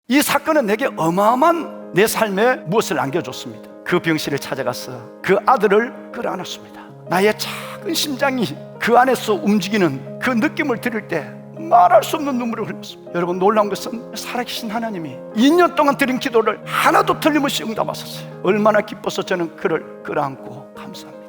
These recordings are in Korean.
이 사건은 내게 어마어마한 내 삶에 무엇을 남겨줬습니다. 그 병실에 찾아가서 그 아들을 끌어안았습니다. 나의 작은 심장이 그 안에서 움직이는 그 느낌을 들을 때 말할 수 없는 눈물을 흘렸습니다. 여러분, 놀라운 것은 살아계신 하나님이 2년 동안 드린 기도를 하나도 틀림없이 응답하셨어요. 얼마나 기뻐서 저는 그를 끌어안고 감사합니다.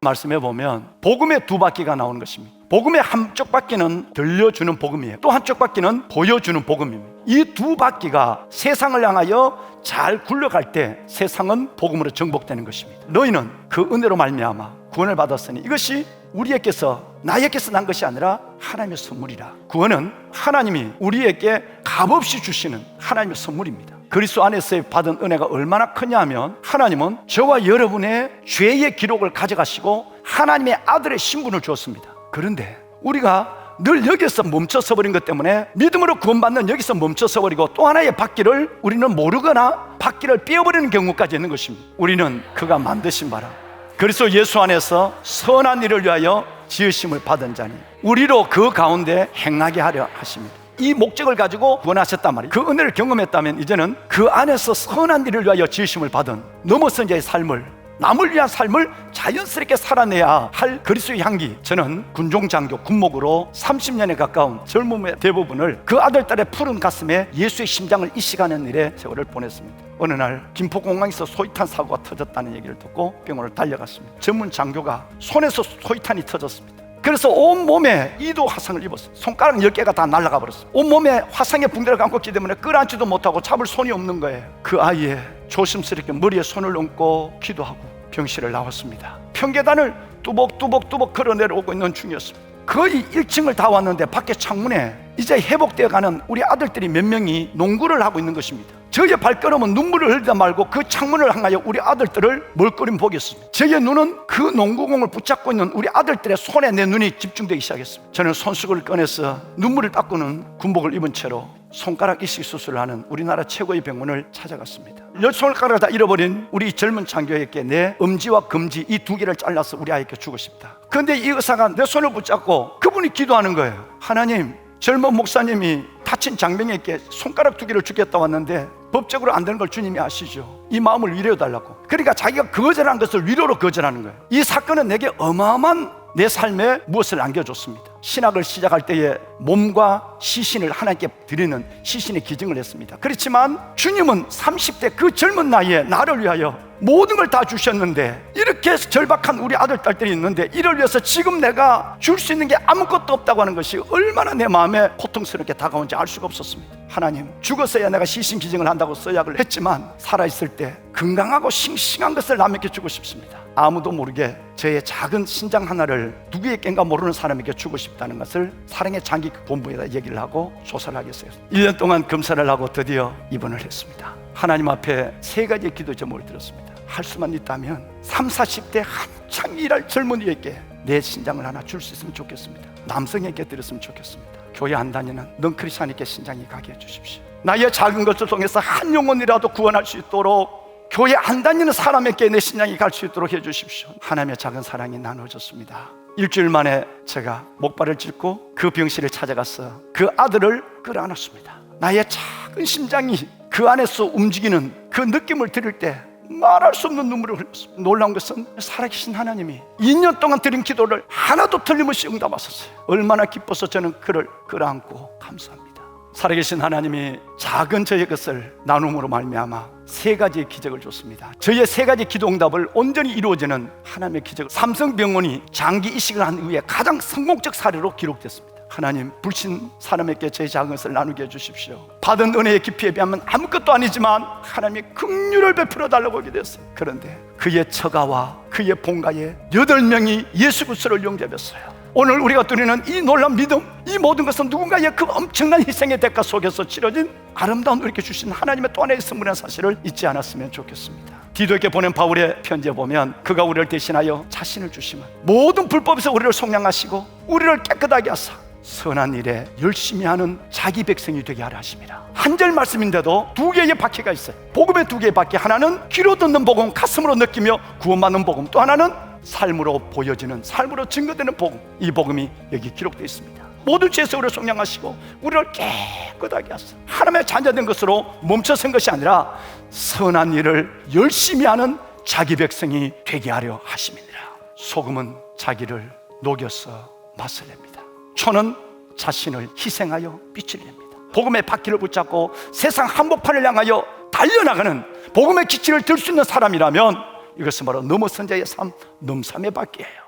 말씀해 보면 복음의 두 바퀴가 나오는 것입니다. 복음의 한쪽 바퀴는 들려주는 복음이에요. 또 한쪽 바퀴는 보여주는 복음입니다. 이 두 바퀴가 세상을 향하여 잘 굴러갈 때 세상은 복음으로 정복되는 것입니다. 너희는 그 은혜로 말미암아 구원을 받았으니 이것이 우리에게서 나에게서 난 것이 아니라 하나님의 선물이라. 구원은 하나님이 우리에게 값없이 주시는 하나님의 선물입니다. 그리스도 안에서 받은 은혜가 얼마나 크냐 하면 하나님은 저와 여러분의 죄의 기록을 가져가시고 하나님의 아들의 신분을 주었습니다. 그런데 우리가 늘 여기서 멈춰서 버린 것 때문에 믿음으로 구원받는 여기서 멈춰서 버리고 또 하나의 바퀴를 우리는 모르거나 바퀴를 떼어버리는 경우까지 있는 것입니다. 우리는 그가 만드신 바라 그리스도 예수 안에서 선한 일을 위하여 지으심을 받은 자니 우리로 그 가운데 행하게 하려 하십니다. 이 목적을 가지고 구원하셨단 말이에요. 그 은혜를 경험했다면 이제는 그 안에서 선한 일을 위하여 지으심을 받은 넘어선 자의 삶을, 남을 위한 삶을 자연스럽게 살아내야 할 그리스도의 향기. 저는 군종장교 군목으로 30년에 가까운 젊음의 대부분을 그 아들딸의 푸른 가슴에 예수의 심장을 이식하는 일에 세월을 보냈습니다. 어느 날 김포공항에서 소위탄 사고가 터졌다는 얘기를 듣고 병원을 달려갔습니다. 전문 장교가 손에서 소위탄이 터졌습니다. 그래서 온몸에 2도 화상을 입었어요. 손가락 10개가 다 날아가 버렸어요. 온몸에 화상의 붕대를 감고 있기 때문에 끌어안지도 못하고 잡을 손이 없는 거예요. 그 아이의 조심스럽게 머리에 손을 얹고 기도하고 병실을 나왔습니다. 평계단을 뚜벅뚜벅 걸어 내려오고 있는 중이었습니다. 거의 1층을 다 왔는데 밖에 창문에 이제 회복되어 가는 우리 아들들이 몇 명이 농구를 하고 있는 것입니다. 저의 발걸음은 눈물을 흘리다 말고 그 창문을 향하여 우리 아들들을 멀거림 보겠습니다. 저의 눈은 그 농구공을 붙잡고 있는 우리 아들들의 손에 내 눈이 집중되기 시작했습니다. 저는 손수건을 꺼내서 눈물을 닦고는 군복을 입은 채로 손가락 이식 수술을 하는 우리나라 최고의 병원을 찾아갔습니다. 10손가락을 다 잃어버린 우리 젊은 장교에게 내 엄지와 검지 이 2개를 잘라서 우리 아이에게 주고 싶다. 그런데 이 의사가 내 손을 붙잡고 그분이 기도하는 거예요. 하나님, 젊은 목사님이 다친 장병에게 손가락 2개를 주겠다고 왔는데 법적으로 안 되는 걸 주님이 아시죠. 이 마음을 위로해달라고. 그러니까 자기가 거절한 것을 위로로 거절하는 거예요. 이 사건은 내게 어마어마한 내 삶에 무엇을 남겨줬습니다. 신학을 시작할 때에 몸과 시신을 하나님께 드리는 시신의 기증을 했습니다. 그렇지만 주님은 30대 그 젊은 나이에 나를 위하여 모든 걸 다 주셨는데 이렇게 절박한 우리 아들, 딸들이 있는데 이를 위해서 지금 내가 줄 수 있는 게 아무것도 없다고 하는 것이 얼마나 내 마음에 고통스럽게 다가온지 알 수가 없었습니다. 하나님, 죽었어야 내가 시신 기증을 한다고 서약을 했지만 살아있을 때 건강하고 싱싱한 것을 남에게 주고 싶습니다. 아무도 모르게 저의 작은 신장 하나를 누구의 깹가 모르는 사람에게 주고 싶다는 것을 사랑의 장기 본부에다 얘기를 하고 조사를 하겠어요. 1년 동안 검사를 하고 드디어 입원을 했습니다. 하나님 앞에 3가지의 기도 제목을 드렸습니다. 할 수만 있다면 30, 40대 한창 일할 젊은이에게 내 신장을 하나 줄 수 있으면 좋겠습니다. 남성에게 드렸으면 좋겠습니다. 교회 안 다니는 넌크리스찬에게 신장이 가게 해주십시오. 나의 작은 것을 통해서 한 영혼이라도 구원할 수 있도록 교회 안 다니는 사람에게 내 신장이 갈 수 있도록 해주십시오. 하나님의 작은 사랑이 나눠졌습니다. 일주일 만에 제가 목발을 짚고 그 병실에 찾아가서 그 아들을 끌어안았습니다. 나의 작은 심장이 그 안에서 움직이는 그 느낌을 들을 때 말할 수 없는 눈물을 흘렸습니다. 놀라운 것은 살아계신 하나님이 2년 동안 드린 기도를 하나도 틀림없이 응답하셨어요. 얼마나 기뻐서 저는 그를 끌어안고 감사합니다. 살아계신 하나님이 작은 저의 것을 나눔으로 말미암아 3가지의 기적을 줬습니다. 저의 3가지 기도 응답을 온전히 이루어지는 하나님의 기적. 삼성병원이 장기 이식을 한 이후에 가장 성공적 사례로 기록됐습니다. 하나님, 불신 사람에게 제 작은 것을 나누게 해주십시오. 받은 은혜의 깊이에 비하면 아무것도 아니지만 하나님이 긍휼을 베풀어 달라고 기도했어요. 그런데 그의 처가와 그의 본가에 8명이 예수 그리스도를 영접했어요. 오늘 우리가 누리는 이 놀라운 믿음, 이 모든 것은 누군가의 그 엄청난 희생의 대가 속에서 치러진 아름다운 우리에게 주신 하나님의 또 하나의 선물이라는 사실을 잊지 않았으면 좋겠습니다. 디도에게 보낸 바울의 편지에 보면 그가 우리를 대신하여 자신을 주시면 모든 불법에서 우리를 속량하시고 우리를 깨끗하게 하사 선한 일에 열심히 하는 자기 백성이 되게 하라 하십니다. 한 절 말씀인데도 두 개의 바퀴가 있어요. 복음의 두 개의 바퀴, 하나는 귀로 듣는 복음, 가슴으로 느끼며 구원받는 복음, 또 하나는 삶으로 보여지는, 삶으로 증거되는 복음. 이 복음이 여기 기록되어 있습니다. 모든 죄에서 우리를 속량하시고 우리를 깨끗하게 하사 하나님의 자녀된 것으로 멈춰선 것이 아니라 선한 일을 열심히 하는 자기 백성이 되게 하려 하심이니라. 소금은 자기를 녹여서 맛을 냅니다. 초는 자신을 희생하여 빛을 냅니다. 복음의 바퀴를 붙잡고 세상 한복판을 향하여 달려나가는 복음의 기치를 들 수 있는 사람이라면 이것은 바로 넘어선 자의 삶, 넘삼의 바퀴예요.